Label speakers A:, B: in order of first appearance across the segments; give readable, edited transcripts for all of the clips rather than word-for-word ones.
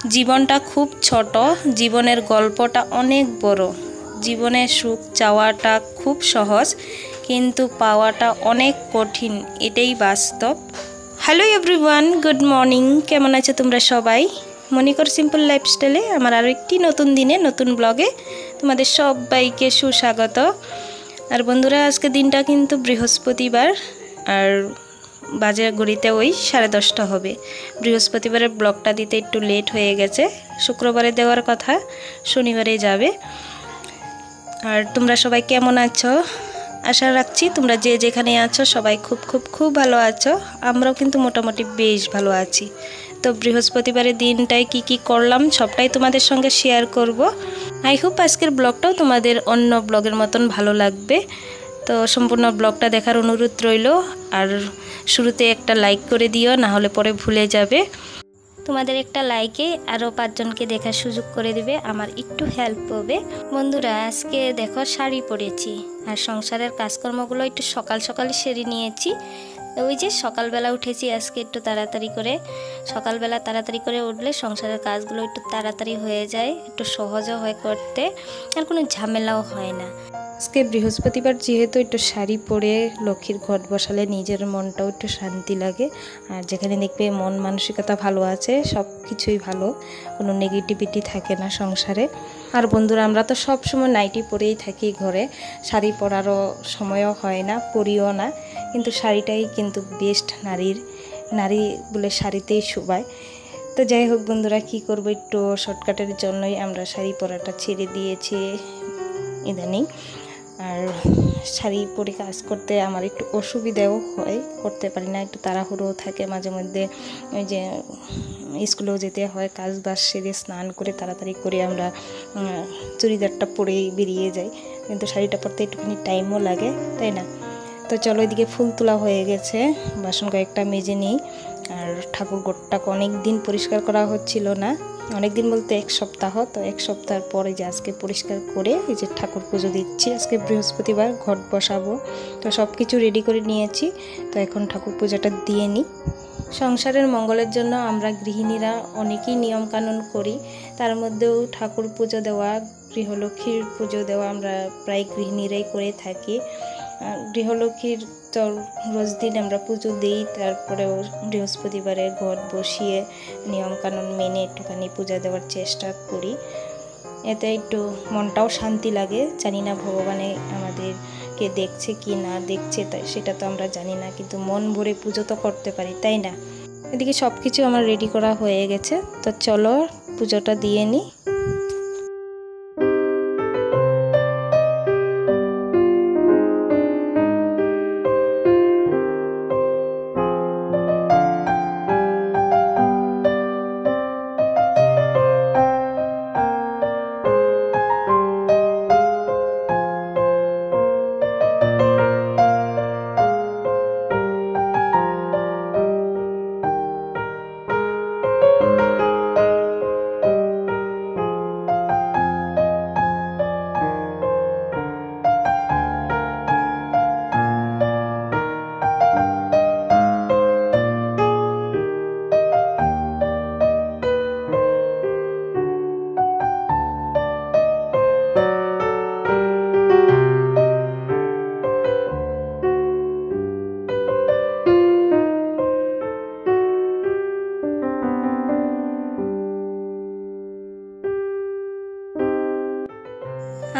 A: জীবনটা খুব ছোট, জীবনের গল্পটা অনেক বড়। জীবনে সুখ চাওয়াটা খুব সহজ, কিন্তু পাওয়াটা অনেক কঠিন, এটাই বাস্তব। Hello everyone, good morning. কেমন আছো তোমরা সবাই? মনিকর সিম্পল লাইফস্টাইলে আমার আরও একটি নতুন দিনে নতুন ব্লগে তোমাদের সবাইকে সুস্বাগত। আর বন্ধুরা, আজকে দিনটা কিন্তু বৃহস্পতিবার, আর বাজে ঘড়িতে ওই 10:30 হবে। বৃহস্পতিবারের ব্লগটা দিতে একটু লেট হয়ে গেছে, শুক্রবারে দেওয়ার কথা, শনিবারে যাবে। আর তোমরা সবাই কেমন আছো? আশা রাখছি তোমরা যে যেখানে আছো সবাই খুব খুব খুব ভালো আছো। আমরাও কিন্তু মোটামুটি বেশ ভালো আছি। তো বৃহস্পতিবারের দিনটায় কি কি করলাম সবটাই তোমাদের সঙ্গে শেয়ার করব। আই হোপ আজকের ব্লগটাও তোমাদের অন্য ব্লগের মতন ভালো লাগবে। তো সম্পূর্ণ ব্লগটা দেখার অনুরোধ রইল। আর শুরুতে একটা লাইক করে দিও, না হলে পরে ভুলে যাবে। তোমাদের একটা লাইকে আরও 5 জনকে দেখার সুযোগ করে দিবে, আমার একটু হেল্প হবে। বন্ধুরা, আজকে দেখো শাড়ি পরেছি, আর সংসারের কাজকর্মগুলো একটু সকাল সকাল সেরে নিয়েছি। ওই যে সকালবেলা উঠেছি আজকে একটু তাড়াতাড়ি করে। সকালবেলা তাড়াতাড়ি করে উঠলে সংসারের কাজগুলো একটু তাড়াতাড়ি হয়ে যায়, একটু সহজও হয় করতে, আর কোনো ঝামেলাও হয় না। আজকে বৃহস্পতিবার যেহেতু একটু শাড়ি পরে লক্ষ্মীর ঘট বসালে নিজের মনটাও একটু শান্তি লাগে। আর যেখানে দেখবে মন মানসিকতা ভালো আছে, সব কিছুই ভালো, কোনো নেগেটিভিটি থাকে না সংসারে। আর বন্ধুরা, আমরা তো সব সময় নাইটি পরেই থাকি ঘরে, শাড়ি পরারও সময়ও হয় না, পরিও না। কিন্তু শাড়িটাই কিন্তু বেস্ট, নারী বলে শাড়িতেই শোভায়। তো যাই হোক বন্ধুরা, কি করব, একটু শর্টকাটের জন্যই আমরা শাড়ি পরাটা ছেড়ে দিয়েছি ইদানিং। আর শাড়ি পরে কাজ করতে আমার একটু অসুবিধাও হয়, করতে পারি না, একটু তাড়াহুড়ো থাকে মাঝে মধ্যে। ওই যে স্কুলেও যেতে হয়, কাজ বাজ সেরে স্নান করে তাড়াতাড়ি করে আমরা চুড়িদারটা পরেই বেরিয়ে যাই, কিন্তু শাড়িটা পরতে একটুখানি টাইমও লাগে, তাই না? তো চলো, এদিকে ফুল তোলা হয়ে গেছে, বাসন কয়েকটা মেজে নিই। আর ঠাকুর ঘরটাকে অনেক দিন পরিষ্কার করা হচ্ছিল না, অনেক দিন বলতে 1 সপ্তাহ। তো 1 সপ্তাহ পরে যে আজকে পরিষ্কার করে এই যে ঠাকুর পুজো দিচ্ছি। আজকে বৃহস্পতিবার, ঘট বসাবো, তো সব কিছু রেডি করে নিয়েছি। তো এখন ঠাকুর পূজাটা দিয়ে নিই। সংসারের মঙ্গলের জন্য আমরা গৃহিণীরা অনেকই নিয়মকানুন করি, তার মধ্যেও ঠাকুর পুজো দেওয়া, গৃহলক্ষ্মীর পুজো দেওয়া আমরা প্রায় গৃহিণীরাই করে থাকি। গৃহলক্ষ্মীর তো রোজ দিন আমরা পুজো দিই, তারপরেও বৃহস্পতিবারে ঘট বসিয়ে নিয়মকানুন মেনে একটুখানি পূজা দেওয়ার চেষ্টা করি। এতে একটু মনটাও শান্তি লাগে। জানি না ভগবানে আমাদেরকে দেখছে কি না দেখছে, তাই সেটা তো আমরা জানি না, কিন্তু মন ভরে পুজো তো করতে পারি, তাই না? এদিকে সব কিছু আমার রেডি করা হয়ে গেছে, তো চলো পুজোটা দিয়ে নিই।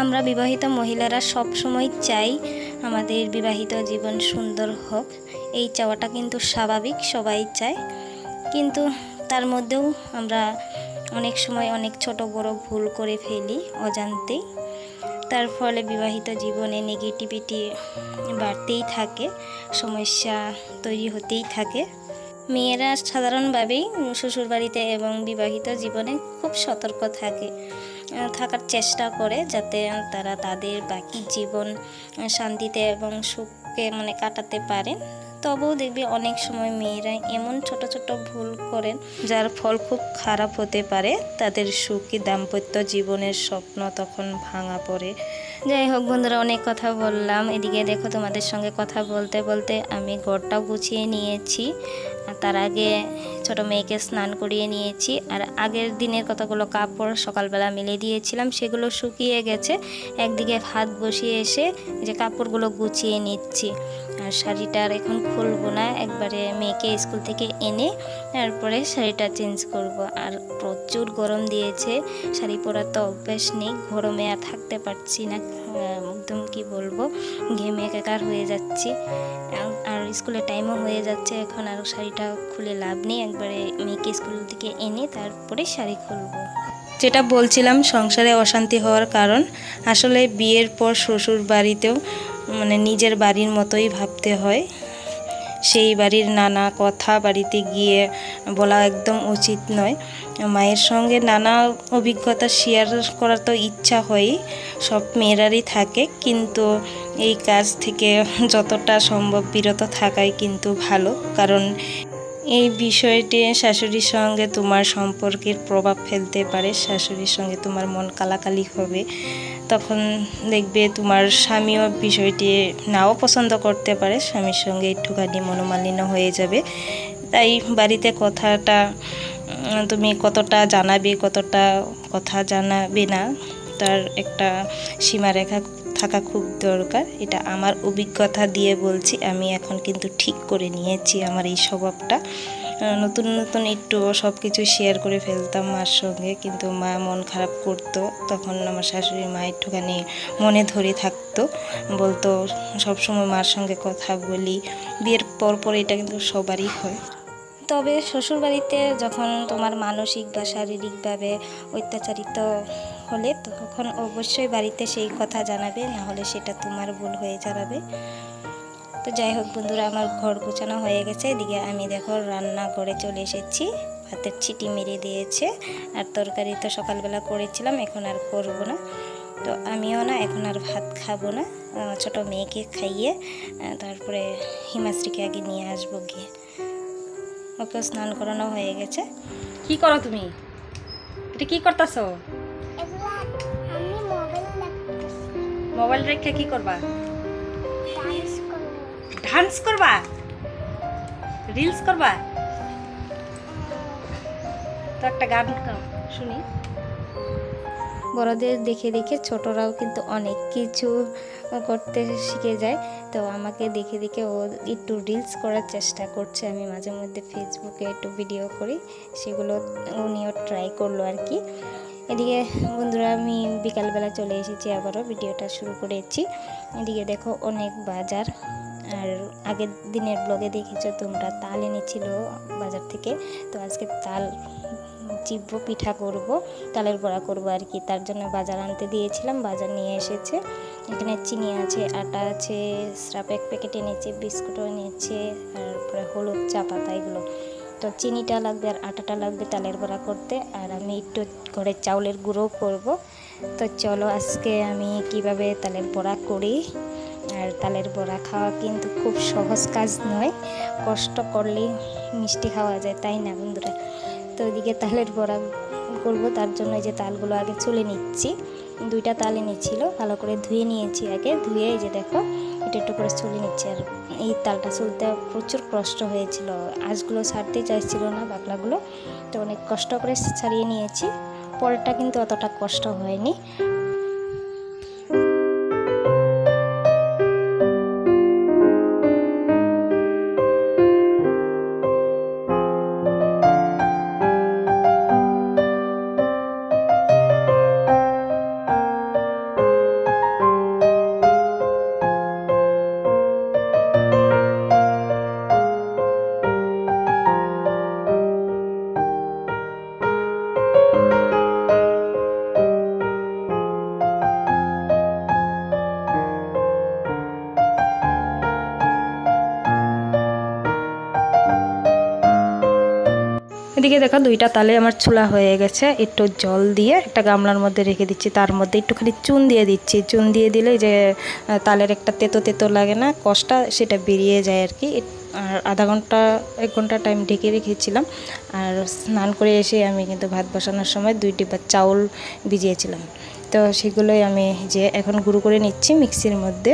A: আমরা বিবাহিত মহিলারা সব সময় চাই আমাদের বিবাহিত জীবন সুন্দর হোক, এই চাওয়াটা কিন্তু স্বাভাবিক, সবাই চায়। কিন্তু তার মধ্যেও আমরা অনেক সময় অনেক ছোট বড় ভুল করে ফেলি অজান্তেই। তার ফলে বিবাহিত জীবনে নেগেটিভিটি বাড়তেই থাকে, সমস্যা তৈরি হতেই থাকে। মেয়েরা সাধারণভাবেই শ্বশুরবাড়িতে এবং বিবাহিত জীবনে খুব সতর্ক থাকার চেষ্টা করে, যাতে তারা তাদের বাকি জীবন শান্তিতে এবং সুখে কাটাতে পারেন। তবুও দেখবি অনেক সময় মেয়েরা এমন ছোট ছোট ভুল করেন যার ফল খুব খারাপ হতে পারে, তাদের সুখী দাম্পত্য জীবনের স্বপ্ন তখন ভাঙা পড়ে। যাই হোক বন্ধুরা, অনেক কথা বললাম। এদিকে দেখো, তোমাদের সঙ্গে কথা বলতে বলতে আমি ঘরটাও গুছিয়ে নিয়েছি। তার আগে ছোট মেয়েকে স্নান করিয়ে নিয়েছি। আর আগের দিনের কতগুলো কাপড় সকালবেলা মেলে দিয়েছিলাম, সেগুলো শুকিয়ে গেছে। একদিকে ভাত বসিয়ে এসে যে কাপড়গুলো গুছিয়ে নিচ্ছি। আর শাড়িটা আর এখন খুলবো না, একবারে মেয়েকে স্কুল থেকে এনে তারপরে শাড়িটা চেঞ্জ করব। আর প্রচুর গরম দিয়েছে, শাড়ি পরার তো অভ্যাস নেই, গরমে আর থাকতে পারছি না, একদম কি বলবো, ঘেমে একাকার হয়ে যাচ্ছি। আর স্কুলের টাইমও হয়ে যাচ্ছে এখন, আর শাড়িটা খুলে লাভ নেই, একবারে মেয়েকে স্কুল থেকে এনে তারপরে শাড়ি খুলবো। যেটা বলছিলাম সংসারে অশান্তি হওয়ার কারণ, আসলে বিয়ের পর শ্বশুর বাড়িতেও মানে নিজের বাড়ির মতোই ভাবতে হয়। সেই বাড়ির নানা কথা বাড়িতে গিয়ে বলা একদম উচিত নয়। মায়ের সঙ্গে নানা অভিজ্ঞতা শেয়ার করার তো ইচ্ছা হয়ই, সব মেয়েরারই থাকে, কিন্তু এই কাজ থেকে যতটা সম্ভব বিরত থাকাই কিন্তু ভালো। কারণ এই বিষয়টি শাশুড়ির সঙ্গে তোমার সম্পর্কের প্রভাব ফেলতে পারে, শাশুড়ির সঙ্গে তোমার মন কালাকালি হবে, তখন দেখবে তোমার স্বামীও বিষয়টি নাও পছন্দ করতে পারে, স্বামীর সঙ্গে একটুখানি মনোমালিন্য হয়ে যাবে। তাই বাড়িতে কথাটা তুমি কতটা জানাবে, কতটা কথা জানাবে না, তার একটা সীমারেখা থাকা খুব দরকার। এটা আমার অভিজ্ঞতা দিয়ে বলছি, আমি এখন কিন্তু ঠিক করে নিয়েছি আমার এই স্বভাবটা। নতুন নতুন একটু সব কিছু শেয়ার করে ফেলতাম মার সঙ্গে, কিন্তু মা মন খারাপ করতো, তখন আমার শাশুড়ি মা একটুখানি মনে ধরে থাকতো, বলতো সবসময় মার সঙ্গে কথা বলি। বিয়ের পর এটা কিন্তু সবারই হয়। তবে শ্বশুরবাড়িতে যখন তোমার মানসিক বা শারীরিকভাবে অত্যাচারিত হলে তখন অবশ্যই বাড়িতে সেই কথা জানাবে, না হলে সেটা তোমার ভুল হয়ে যাবে। তো যাই হোক বন্ধুরা, আমার ঘর গোছানো হয়ে গেছে। এদিকে আমি দেখো রান্নাঘরে চলে এসেছি, ভাতের ছিটি মেরে দিয়েছে, আর তরকারি তো সকালবেলা করেছিলাম, এখন আর করব না। তো আমিও না এখন আর ভাত খাবো না, ছোট মেয়েকে খাইয়ে তারপরে হিমাশ্রীকে আগে নিয়ে আসবো গিয়ে। ওকে স্নান করানো হয়ে গেছে।
B: কি করো তুমি? এটা কি করতেছো? মোবাইল রেখে কি করবা? ডান্স করবা? রিলস করবা? তো একটা গান গাও শুনি।
A: বড়দের দেখে দেখে ছোটরাও কিন্তু অনেক কিছু করতে শিখে যায়। তো আমাকে দেখে দেখে ও একটু রিলস করার চেষ্টা করছে। আমি মাঝে মধ্যে ফেসবুকে একটু ভিডিও করি, সেগুলো উনিও ট্রাই করলো আর কি। এদিকে বন্ধুরা আমি বিকালবেলা চলে এসেছি, আবারও ভিডিওটা শুরু করেছি। এদিকে দেখো অনেক বাজার, আর আগের দিনের ব্লগে দেখেছো তোমরা তাল এনেছিল বাজার থেকে। তো আজকে তাল চিপবো, পিঠা করব, তালের বড়া করব আর কি। তার জন্য বাজার আনতে দিয়েছিলাম, বাজার নিয়ে এসেছে। এখানে চিনি আছে, আটা আছে, স্রাপ এক প্যাকেট এনেছে, বিস্কুটও এনেছে, তারপরে হলুদ, চা পাতা, এগুলো। তো চিনিটা লাগবে আর আটাটা লাগবে তালের বড়া করতে, আর আমি একটু ঘরে চাউলের গুঁড়োও করব। তো চলো আজকে আমি কিভাবে তালের বড়া করি। আর তালের বড়া খাওয়া কিন্তু খুব সহজ কাজ নয়, কষ্ট করলেই মিষ্টি খাওয়া যায়, তাই না বন্ধুরা? তো ওইদিকে তালের বড়া করব, তার জন্য এই যে তালগুলো আগে চুলে নিচ্ছি। 2টা তাল এনেছিল, ভালো করে ধুয়ে নিয়েছি আগে, ধুয়ে এই যে দেখো একটু একটু করে চুলে নিচ্ছি। আর এই তালটা চুলতে প্রচুর কষ্ট হয়েছিল, আঁশগুলো ছাড়তে চাইছিল না, বাকলাগুলো, তো অনেক কষ্ট করে ছাড়িয়ে নিয়েছি। পরেরটা কিন্তু অতটা কষ্ট হয়নি। এদিকে দেখো 2টা তালে আমার ছোলা হয়ে গেছে। একটু জল দিয়ে একটা গামলার মধ্যে রেখে দিচ্ছি, তার মধ্যে একটুখানি চুন দিয়ে দিচ্ছি। চুন দিয়ে দিলে যে তালের একটা তেতো তেতো লাগে না, কষটা, সেটা বেরিয়ে যায় আর কি। আর আধা ঘন্টা 1 ঘন্টা টাইম ঢেকে রেখেছিলাম। আর স্নান করে এসে আমি কিন্তু ভাত বসানোর সময় 2 ডিব্বা চাউল ভিজিয়েছিলাম, তো সেগুলোই আমি যে এখন গুঁড়ো করে নিচ্ছি মিক্সির মধ্যে।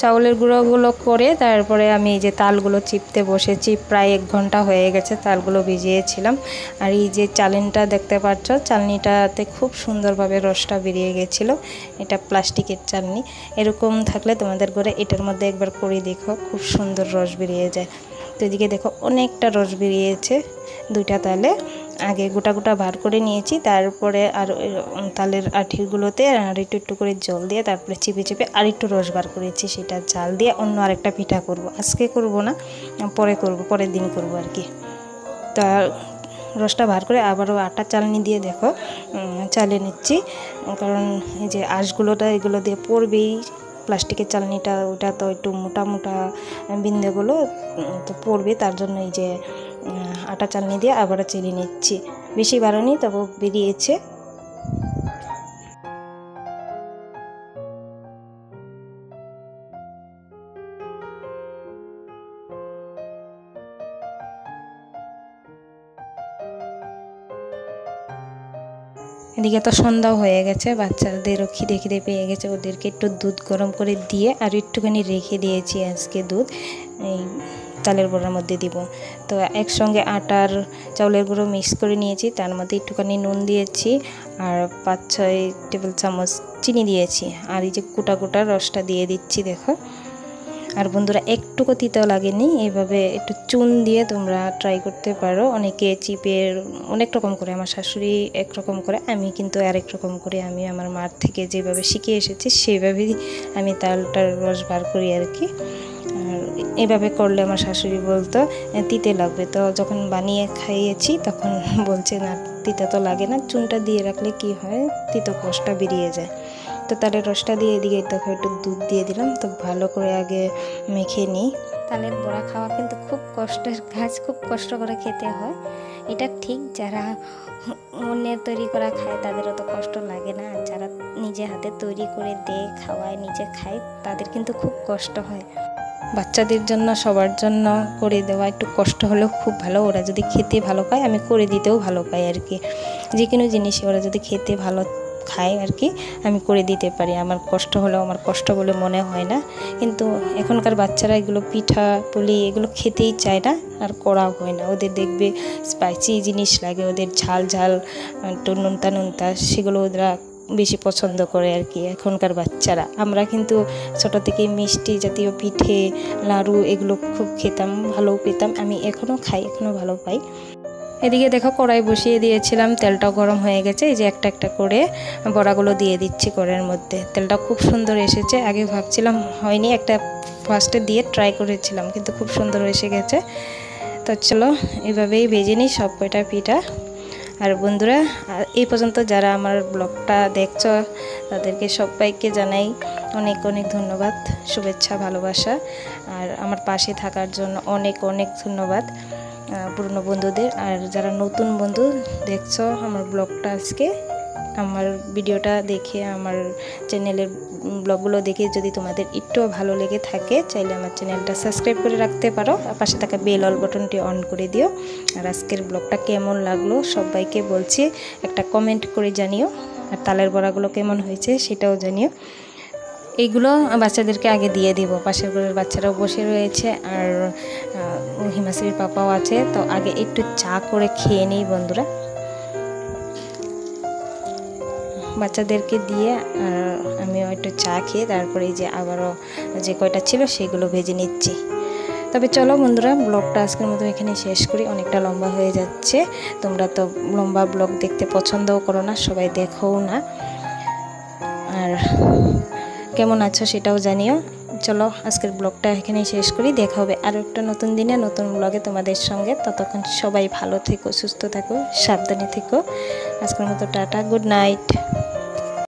A: চাউলের গুঁড়োগুলো করে তারপরে আমি এই যে তালগুলো চিপতে বসেছি। প্রায় 1 ঘন্টা হয়ে গেছে তালগুলো ভিজিয়েছিলাম। আর এই যে চালনিটা দেখতে পাচ্ছ, চালনিটাতে খুব সুন্দরভাবে রসটা বেরিয়ে গেছিলো। এটা প্লাস্টিকের চালনি, এরকম থাকলে তোমাদের ঘরে এটার মধ্যে একবার করে দেখো, খুব সুন্দর রস বেরিয়ে যায়। তো এদিকে দেখো অনেকটা রস বেরিয়েছে 2টা তালে। আগে গোটা গোটা বার করে নিয়েছি, তারপরে আর তালের আঠিগুলোতে আর একটু করে জল দিয়ে তারপরে চিপে চিপে আর একটু রস বার করেছি। সেটা জাল দিয়ে অন্য আরেকটা পিঠা করব। আজকে করব না, পরে করব, পরের দিন করব আর কি। তা রসটা বার করে আবারও আটা চালনি দিয়ে দেখো চালিয়ে নিচ্ছি, কারণ এই যে আঁশগুলোটা এগুলো দিয়ে পড়বেই। প্লাস্টিকের চালনিটা ওটা তো একটু মোটা মোটা বিন্দুগুলো তো পড়বে, তার জন্য এই যে আটা চালনি দিয়ে আবারও চেলে নিচ্ছি। বেশি বাড়ানি, তবু বেরিয়েছে। এদিকে তো সন্ধ্যাও হয়ে গেছে, বাচ্চাদেরও খিদে খিদে পেয়ে গেছে। ওদেরকে একটু দুধ গরম করে দিয়ে আর একটুখানি রেখে দিয়েছি আজকে দুধ এই তালের বড়ার মধ্যে দিব। তো একসঙ্গে আটার চাউলের গুঁড়ো মিক্স করে নিয়েছি, তার মধ্যে একটুখানি নুন দিয়েছি আর 5-6 টেবিল চামচ চিনি দিয়েছি। আর এই যে গোটা গোটা রসটা দিয়ে দিচ্ছি দেখো। আর বন্ধুরা একটুকু তিতাও লাগেনি, এইভাবে একটু চুন দিয়ে তোমরা ট্রাই করতে পারো। অনেকে চিপের অনেক রকম করে, আমার শাশুড়ি একরকম করে, আমি কিন্তু আরেক রকম করে। আমি আমার মার থেকে যেভাবে শিখে এসেছি সেইভাবেই আমি তালটার রস বার করি আর কি। আর এভাবে করলে আমার শাশুড়ি বলতো তিতে লাগবে, তো যখন বানিয়ে খাইয়েছি তখন বলছে না তিতা তো লাগে না, চুনটা দিয়ে রাখলে কি হয় তিতো কষ্টটা বেরিয়ে যায়। তো তালের রসটা দিয়ে এদিকে দেখো একটু দুধ দিয়ে দিলাম। তো ভালো করে আগে মেখে নিই। তালের বড়া খাওয়া কিন্তু খুব কষ্টের কাজ, খুব কষ্ট করে খেতে হয়। এটা ঠিক, যারা অন্যের তৈরি করা খায় তাদের অত কষ্ট লাগে না, আর যারা নিজে হাতে তৈরি করে দেয়, খাওয়ায়, নিজে খায়, তাদের কিন্তু খুব কষ্ট হয়। বাচ্চাদের জন্য সবার জন্য করে দেওয়া একটু কষ্ট হলেও খুব ভালো। ওরা যদি খেতে ভালো পায়, আমি করে দিতেও ভালো পাই আর কি। যে কোনো জিনিসই ওরা যদি খেতে ভালো খায় আর কি, আমি করে দিতে পারি। আমার কষ্ট হলেও আমার কষ্ট বলে মনে হয় না। কিন্তু এখনকার বাচ্চারা এগুলো পিঠা পুলি এগুলো খেতেই চায় না, আর করাও হয় না। ওদের দেখবে স্পাইসি জিনিস লাগে, ওদের ঝাল ঝাল একটু নোনতা নোনতা, সেগুলো ওরা বেশি পছন্দ করে আর কি এখনকার বাচ্চারা। আমরা কিন্তু ছোটো থেকে মিষ্টি জাতীয় পিঠে লাড়ু এগুলো খুব খেতাম, ভালোও পেতাম। আমি এখনও খাই, এখনও ভালো পাই। এদিকে দেখো কড়াই বসিয়ে দিয়েছিলাম, তেলটাও গরম হয়ে গেছে। এই যে একটা একটা করে বড়াগুলো দিয়ে দিচ্ছি কড়াইয়ের মধ্যে। তেলটা খুব সুন্দর এসেছে। আগে ভাবছিলাম হয়নি, একটা ফার্স্টে দিয়ে ট্রাই করেছিলাম, কিন্তু খুব সুন্দর এসে গেছে। তো চলো এভাবেই ভেজে নিই সব কয়টা পিঠা। আর বন্ধুরা এই পর্যন্ত যারা আমার ব্লগটা দেখছো তাদেরকে সবাইকে জানাই অনেক অনেক ধন্যবাদ, শুভেচ্ছা, ভালোবাসা। আর আমার পাশে থাকার জন্য অনেক অনেক ধন্যবাদ পুরনো বন্ধুদের। আর যারা নতুন বন্ধু দেখছো আমার ব্লগটা, আজকে আমার ভিডিওটা দেখে, আমার চ্যানেলের ব্লগগুলো দেখে যদি তোমাদের একটু ভালো লেগে থাকে, চাইলে আমার চ্যানেলটা সাবস্ক্রাইব করে রাখতে পারো, আর পাশে থাকা বেল অল বাটনটি অন করে দিও। আর আজকের ব্লগটা কেমন লাগলো সবাইকে বলছি একটা কমেন্ট করে জানিও। আর তালের বড়াগুলো কেমন হয়েছে সেটাও জানিও। এইগুলো বাচ্চাদেরকে আগে দিয়ে দিব, পাশের ঘরের বাচ্চারাও বসে রয়েছে, আর হিমাশ্রীর পাপাও আছে। তো আগে একটু চা করে খেয়ে নিই বন্ধুরা, বাচ্চাদেরকে দিয়ে। আর আমিও একটু চা খেয়ে তারপরে এই যে আবারও যে কয়টা ছিল সেগুলো ভেজে নিচ্ছি। তবে চলো বন্ধুরা, ব্লগটা আজকের মতো এখানে শেষ করি, অনেকটা লম্বা হয়ে যাচ্ছে। তোমরা তো লম্বা ব্লগ দেখতে পছন্দও করো না, সবাই দেখোও না। আর কেমন আছো সেটাও জানিও। চলো আজকের ব্লগটা এখানেই শেষ করি, দেখা হবে আরও একটা নতুন দিনে নতুন ব্লগে তোমাদের সঙ্গে। ততক্ষণ সবাই ভালো থেকো, সুস্থ থাকো, সাবধানে থেকো। আজকের মতো টাটা, গুড নাইট।